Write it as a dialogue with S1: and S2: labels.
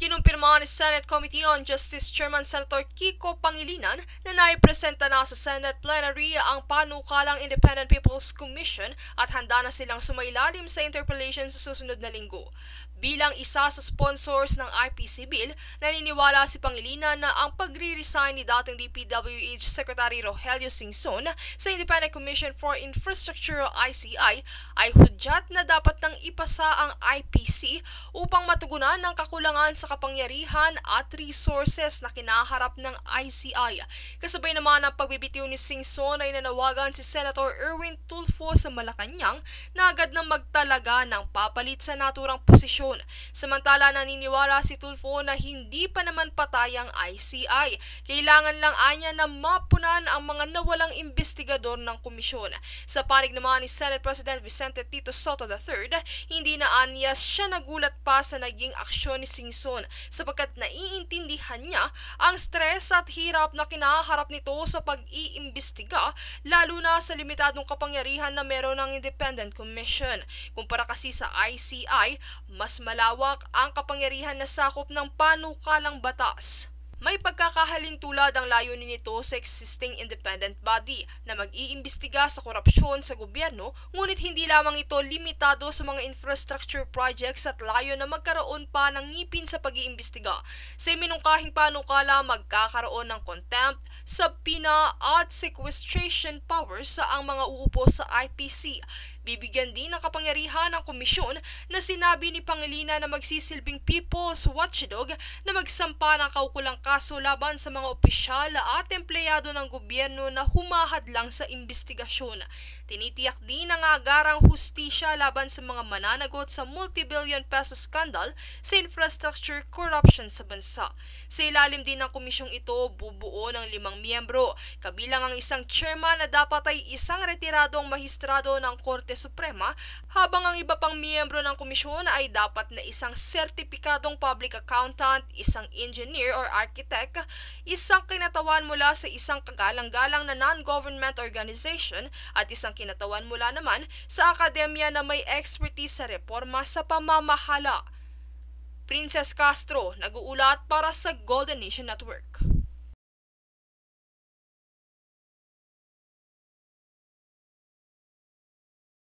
S1: Kinumpirma ni Senate Committee on Justice Chairman Senator Kiko Pangilinan na naipresenta na sa Senate Plenary ang panukalang Independent People's Commission at handa na silang sumailalim sa interpellation sa susunod na linggo. Bilang isa sa sponsors ng IPC bill, naniniwala si Pangilinan na ang pagre-resign ni dating DPWH Secretary Rogelio Singson sa Independent Commission for Infrastructure o ICI ay hudyat na dapat nang ipasa ang IPC upang matugunan ang kakulangan sa kapangyarihan at resources na kinaharap ng ICI. Kasabay naman ang pagbibitiw ni Singson ay nanawagan si Senator Erwin Tulfo sa Malacanang na agad nang magtalaga ng papalit sa naturang posisyon. Samantala, naniniwala si Tulfo na hindi pa naman patay ang ICI. Kailangan lang anya na mapunan ang mga nawalang investigador ng komisyon. Sa panig naman ni Senate President Vicente Tito Sotto III, hindi na anya siya nagulat pa sa naging aksyon ni Singson sapagkat naiintindihan niya ang stress at hirap na kinaharap nito sa pag-iimbestiga lalo na sa limitadong kapangyarihan na meron ng Independent Commission. Kumpara kasi sa ICI, mas malawak ang kapangyarihan na sakop ng panukalang batas. May pagkakahalintulad ang layunin nito sa existing independent body na mag-iimbestiga sa korupsyon sa gobyerno, ngunit hindi lamang ito limitado sa mga infrastructure projects at layo na magkaroon pa ng ngipin sa pag-iimbestiga. Sa minungkahing panukala, magkakaroon ng contempt, subpoena at sequestration powers sa ang mga uupo sa IPC. Bibigyan din ng kapangyarihan ng komisyon na sinabi ni Pangilinan na magsisilbing People's Watchdog na magsampa ng kaukulang kaso laban sa mga opisyal at empleyado ng gobyerno na humahadlang sa investigasyon. Tinitiyak din ang agarang hustisya laban sa mga mananagot sa multi-billion peso scandal sa infrastructure corruption sa bansa. Sa ilalim din ng komisyong ito, bubuo ng 5 miyembro, kabilang ang isang chairman na dapat ay isang retiradong mahistrado ng Korte Suprema, habang ang iba pang miyembro ng komisyon ay dapat na isang sertipikadong public accountant, isang engineer or architect, isang kinatawan mula sa isang kagalang-galang na non-government organization at isang kinatawan mula naman sa akademya na may expertise sa reforma sa pamamahala. Princess Castro, nag-uulat para sa Golden Nation Network.